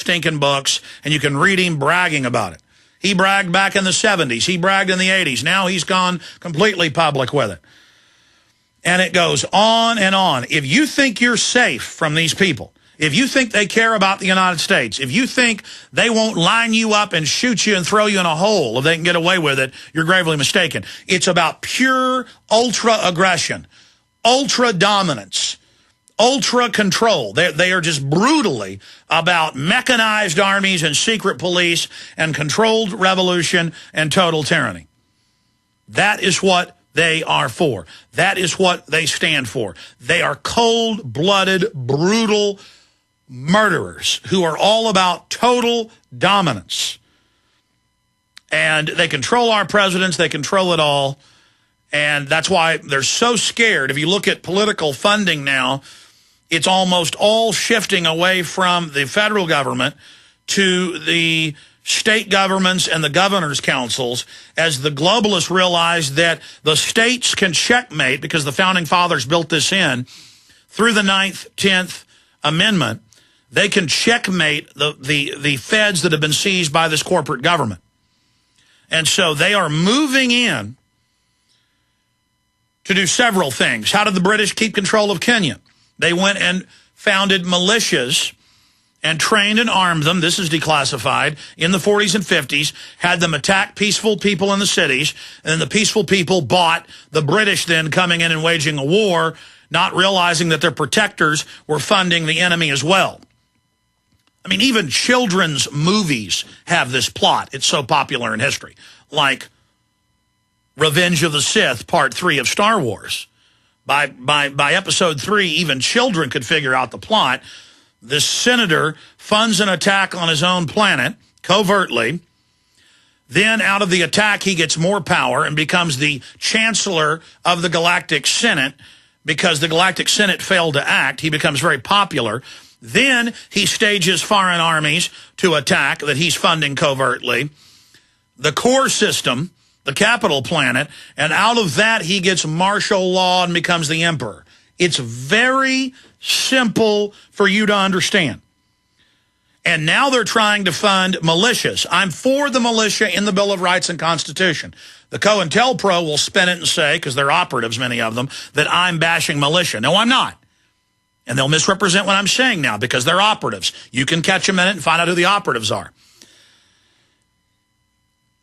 stinking books, and you can read him bragging about it. He bragged back in the 70s. He bragged in the 80s. Now he's gone completely public with it. And it goes on and on. If you think you're safe from these people, if you think they care about the United States, if you think they won't line you up and shoot you and throw you in a hole if they can get away with it, you're gravely mistaken. It's about pure ultra-aggression, ultra-dominance, ultra-control. They are just brutally about mechanized armies and secret police and controlled revolution and total tyranny. That is what they are for. That is what they stand for. They are cold-blooded, brutal murderers who are all about total dominance. And they control our presidents. They control it all. And that's why they're so scared. If you look at political funding now, it's almost all shifting away from the federal government to the state governments and the governor's councils as the globalists realize that the states can checkmate, because the founding fathers built this in, through the 9th, 10th Amendment, they can checkmate the feds that have been seized by this corporate government. And so they are moving in to do several things. How did the British keep control of Kenya? They went and founded militias and trained and armed them, this is declassified, in the 40s and 50s, had them attack peaceful people in the cities, and then the peaceful people bought the British then coming in and waging a war, not realizing that their protectors were funding the enemy as well. I mean, even children's movies have this plot. It's so popular in history. Like Revenge of the Sith, Part 3 of Star Wars. By episode 3, even children could figure out the plot. This senator funds an attack on his own planet, covertly. Then out of the attack, he gets more power and becomes the chancellor of the Galactic Senate. Because the Galactic Senate failed to act, he becomes very popular. Then he stages foreign armies to attack that he's funding covertly. The core system, the capital planet, and out of that he gets martial law and becomes the emperor. It's very simple for you to understand. And now they're trying to fund militias. I'm for the militia in the Bill of Rights and Constitution. The COINTELPRO will spin it and say, because they're operatives, many of them, that I'm bashing militia. No, I'm not. And they'll misrepresent what I'm saying now because they're operatives. You can catch them in it and find out who the operatives are.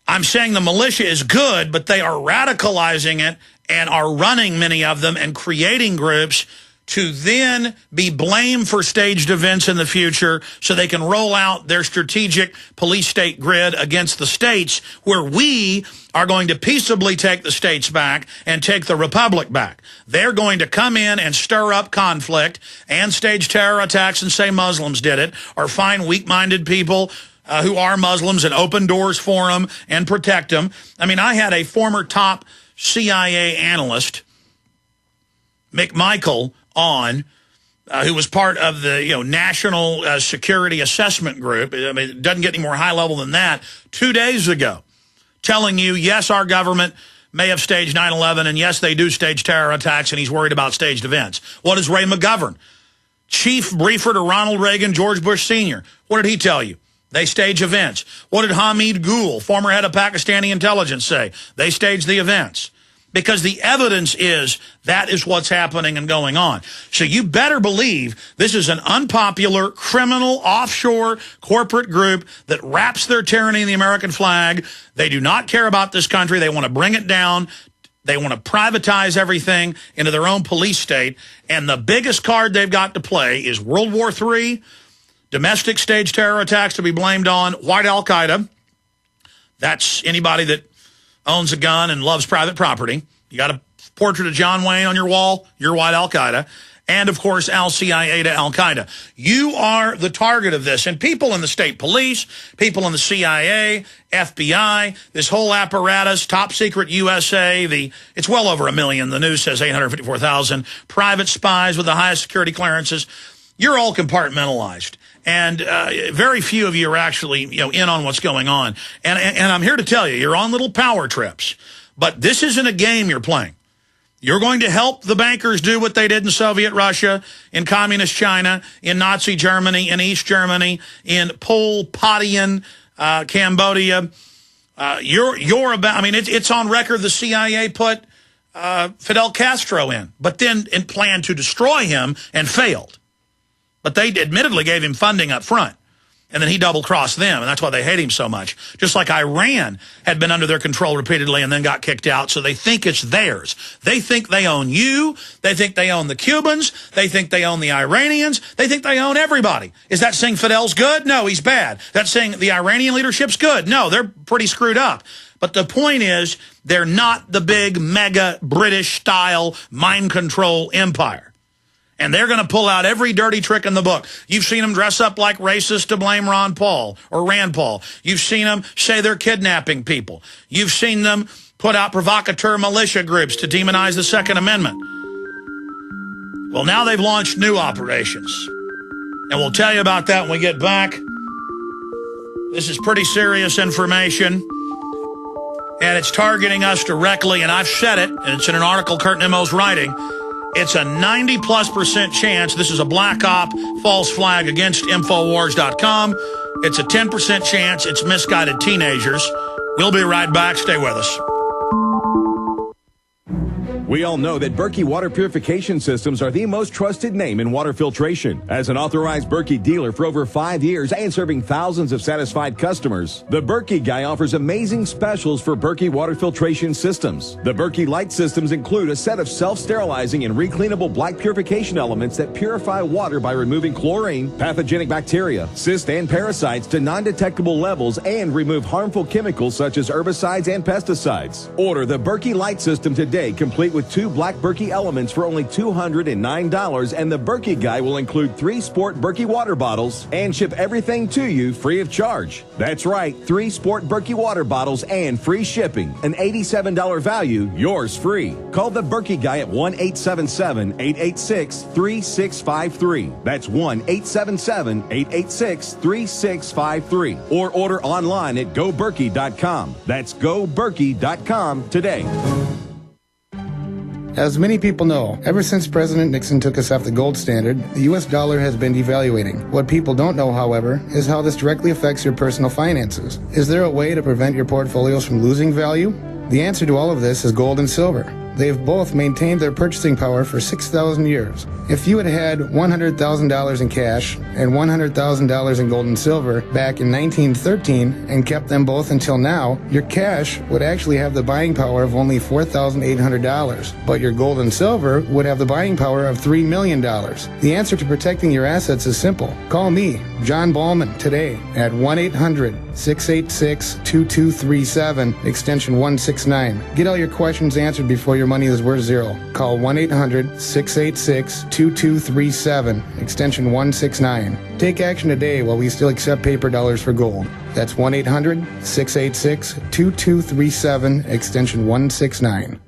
I'm saying the militia is good, but they are radicalizing it and are running many of them and creating groups to then be blamed for staged events in the future so they can roll out their strategic police state grid against the states, where we are going to peaceably take the states back and take the republic back. They're going to come in and stir up conflict and stage terror attacks and say Muslims did it, or find weak-minded people who are Muslims and open doors for them and protect them. I mean, I had a former top CIA analyst, McMichael, on, who was part of the National Security Assessment Group. I mean, it doesn't get any more high level than that. 2 days ago, telling you, yes, our government may have staged 9/11, and yes, they do stage terror attacks, and he's worried about staged events. What is Ray McGovern, chief briefer to Ronald Reagan, George Bush Sr.? What did he tell you? They stage events. What did Hamid Gul, former head of Pakistani intelligence, say? They stage the events. Because the evidence is that is what's happening and going on. So you better believe this is an unpopular, criminal, offshore corporate group that wraps their tyranny in the American flag. They do not care about this country. They want to bring it down. They want to privatize everything into their own police state. And the biggest card they've got to play is World War III, domestic stage terror attacks to be blamed on, white Al-Qaeda. That's anybody that owns a gun and loves private property. You got a portrait of John Wayne on your wall, you're white Al-Qaeda. And, of course, Al-CIA to Al-Qaeda. You are the target of this. And people in the state police, people in the CIA, FBI, this whole apparatus, top secret USA, it's well over 1 million. The news says 854,000. Private spies with the highest security clearances. You're all compartmentalized. And very few of you are actually, in on what's going on. And I'm here to tell you, you're on little power trips. But this isn't a game you're playing. You're going to help the bankers do what they did in Soviet Russia, in communist China, in Nazi Germany, in East Germany, in Pol Potian Cambodia. You're about, I mean, it's on record the CIA put Fidel Castro in, but then planned to destroy him and failed. But they admittedly gave him funding up front. And then he double-crossed them, and that's why they hate him so much. Just like Iran had been under their control repeatedly and then got kicked out, so they think it's theirs. They think they own you. They think they own the Cubans. They think they own the Iranians. They think they own everybody. Is that saying Fidel's good? No, he's bad. That's saying the Iranian leadership's good? No, they're pretty screwed up. But the point is, they're not the big, mega, British-style mind control empire. And they're going to pull out every dirty trick in the book. You've seen them dress up like racists to blame Ron Paul or Rand Paul. You've seen them say they're kidnapping people. You've seen them put out provocateur militia groups to demonize the Second Amendment. Well, now they've launched new operations. And we'll tell you about that when we get back. This is pretty serious information. And it's targeting us directly. And I've said it, and it's in an article Kurt Nimmo's writing. It's a 90+% chance. This is a black op false flag against Infowars.com. It's a 10% chance it's misguided teenagers. We'll be right back. Stay with us. We all know that Berkey water purification systems are the most trusted name in water filtration. As an authorized Berkey dealer for over 5 years and serving thousands of satisfied customers, the Berkey Guy offers amazing specials for Berkey water filtration systems. The Berkey Light systems include a set of self-sterilizing and recleanable black purification elements that purify water by removing chlorine, pathogenic bacteria, cysts, and parasites to non-detectable levels and remove harmful chemicals such as herbicides and pesticides. Order the Berkey Light system today, complete with 2 black Berkey elements for only $209, and the Berkey Guy will include 3 sport Berkey water bottles and ship everything to you free of charge. That's right, 3 sport Berkey water bottles and free shipping. An $87 value, yours free. Call the Berkey Guy at 1-877-886-3653. That's 1-877-886-3653. Or order online at GoBerkey.com. That's GoBerkey.com today. As many people know, ever since President Nixon took us off the gold standard, the U.S. dollar has been devaluating. What people don't know, however, is how this directly affects your personal finances. Is there a way to prevent your portfolios from losing value? The answer to all of this is gold and silver. They've both maintained their purchasing power for 6,000 years. If you had had $100,000 in cash and $100,000 in gold and silver back in 1913 and kept them both until now, your cash would actually have the buying power of only $4,800, but your gold and silver would have the buying power of $3 million. The answer to protecting your assets is simple. Call me, John Ballman, today at 1-800-686-2237, extension 169. Get all your questions answered before your money is worth zero. Call 1-800-686-2237, extension 169. Take action today while we still accept paper dollars for gold. That's 1-800-686-2237, extension 169.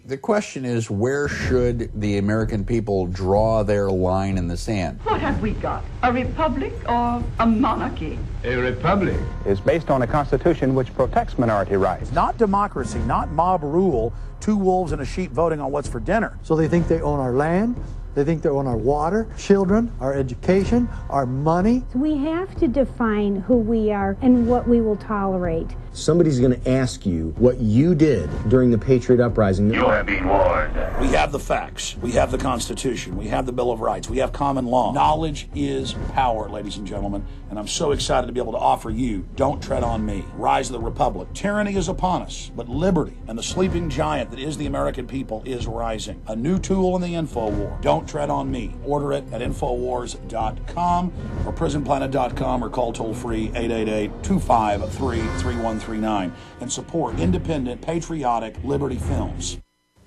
The question is, where should the American people draw their line in the sand? What have we got? A republic or a monarchy? A republic is based on a constitution which protects minority rights. Not democracy, not mob rule, 2 wolves and a sheep voting on what's for dinner. So they think they own our land, they think they own our water, children, our education, our money. We have to define who we are and what we will tolerate. Somebody's going to ask you what you did during the Patriot Uprising. You have been warned. We have the facts. We have the Constitution. We have the Bill of Rights. We have common law. Knowledge is power, ladies and gentlemen. And I'm so excited to be able to offer you Don't Tread on Me, Rise of the Republic. Tyranny is upon us, but liberty and the sleeping giant that is the American people is rising. A new tool in the info war. Don't Tread on Me. Order it at Infowars.com or PrisonPlanet.com or call toll-free 888-253-3139 and support independent, patriotic Liberty films.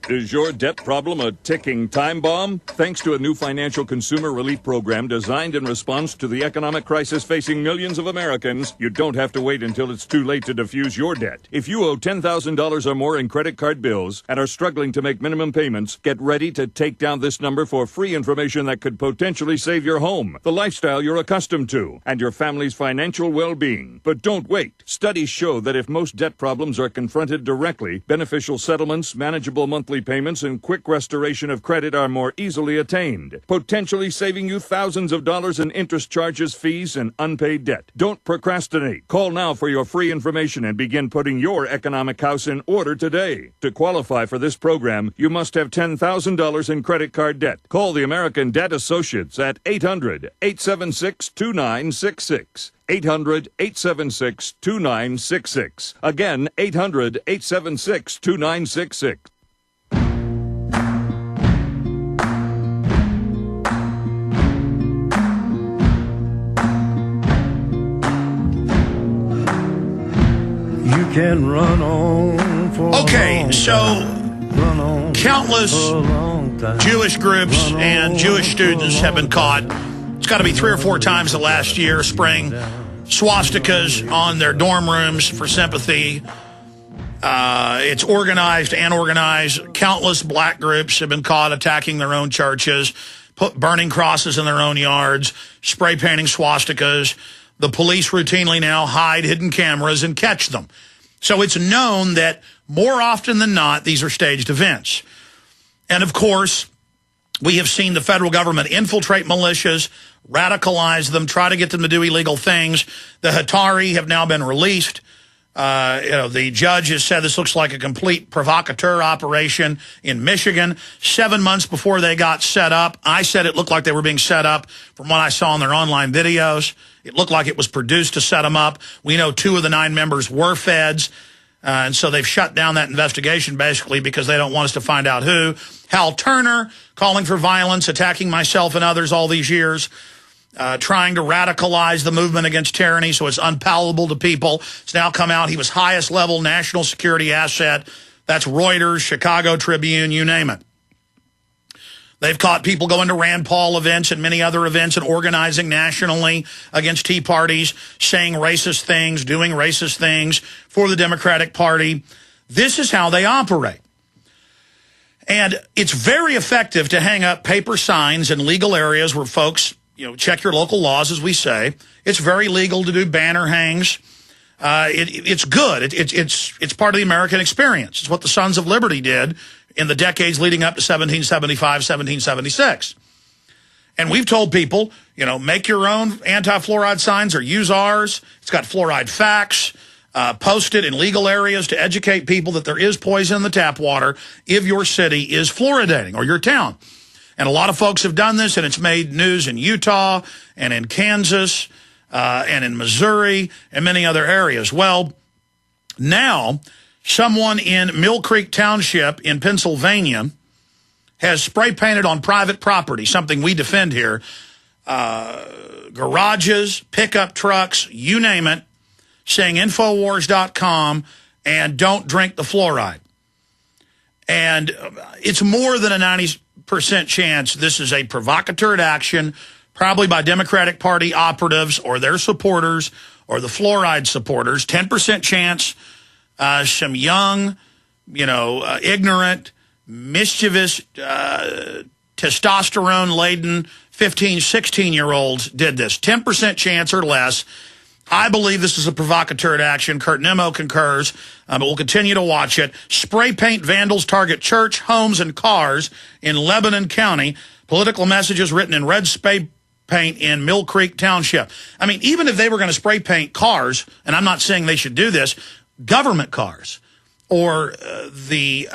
Is your debt problem a ticking time bomb? Thanks to a new financial consumer relief program designed in response to the economic crisis facing millions of Americans, you don't have to wait until it's too late to defuse your debt. If you owe $10,000 or more in credit card bills and are struggling to make minimum payments, get ready to take down this number for free information that could potentially save your home, the lifestyle you're accustomed to, and your family's financial well-being. But don't wait. Studies show that if most debt problems are confronted directly, beneficial settlements, manageable monthly monthly payments and quick restoration of credit are more easily attained, potentially saving you thousands of dollars in interest charges, fees, and unpaid debt. Don't procrastinate. Call now for your free information and begin putting your economic house in order today. To qualify for this program, you must have $10,000 in credit card debt. Call the American Debt Associates at 800-876-2966. 800-876-2966. Again, 800-876-2966. You can run on for Okay, so countless Jewish groups and Jewish students have been caught. It's got to be 3 or 4 times the last year spraying swastikas on their dorm rooms for sympathy. It's organized and unorganized. Countless black groups have been caught attacking their own churches, burning crosses in their own yards, spray painting swastikas. The police routinely now hide hidden cameras and catch them. So it's known that more often than not, these are staged events. And of course, we have seen the federal government infiltrate militias, radicalize them, try to get them to do illegal things. The Hatari have now been released. The judge has said this looks like a complete provocateur operation in Michigan. 7 months before they got set up, I said it looked like they were being set up from what I saw in their online videos. It looked like it was produced to set them up. We know 2 of the 9 members were feds. And so they've shut down that investigation basically because they don't want us to find out who. Hal Turner calling for violence, attacking myself and others all these years, trying to radicalize the movement against tyranny so it's unpalatable to people. It's now come out he was highest level national security asset. That's Reuters, Chicago Tribune, you name it. They've caught people going to Rand Paul events and many other events and organizing nationally against Tea Parties, saying racist things, doing racist things for the Democratic Party. This is how they operate. And it's very effective to hang up paper signs in legal areas where folks, check your local laws, as we say. It's very legal to do banner hangs. It's good. It's part of the American experience. It's what the Sons of Liberty did in the decades leading up to 1775, 1776. And we've told people, make your own anti-fluoride signs or use ours. It's got fluoride facts. Post it in legal areas to educate people that there is poison in the tap water if your city is fluoridating or your town. And a lot of folks have done this, and it's made news in Utah and in Kansas and in Missouri and many other areas. Well, now someone in Mill Creek Township in Pennsylvania has spray painted on private property, something we defend here, garages, pickup trucks, you name it, saying Infowars.com and don't drink the fluoride. And it's more than a 90% chance this is a provocateur action, probably by Democratic Party operatives or their supporters or the fluoride supporters. 10% chance some young, ignorant, mischievous, testosterone-laden 15, 16-year-olds did this. 10% chance or less. I believe this is a provocateur action. Kurt Nimmo concurs, but we'll continue to watch it. Spray paint vandals target church, homes, and cars in Lebanon County. Political messages written in red spray paint in Mill Creek Township. I mean, even if they were going to spray paint cars, and I'm not saying they should do this, government cars or the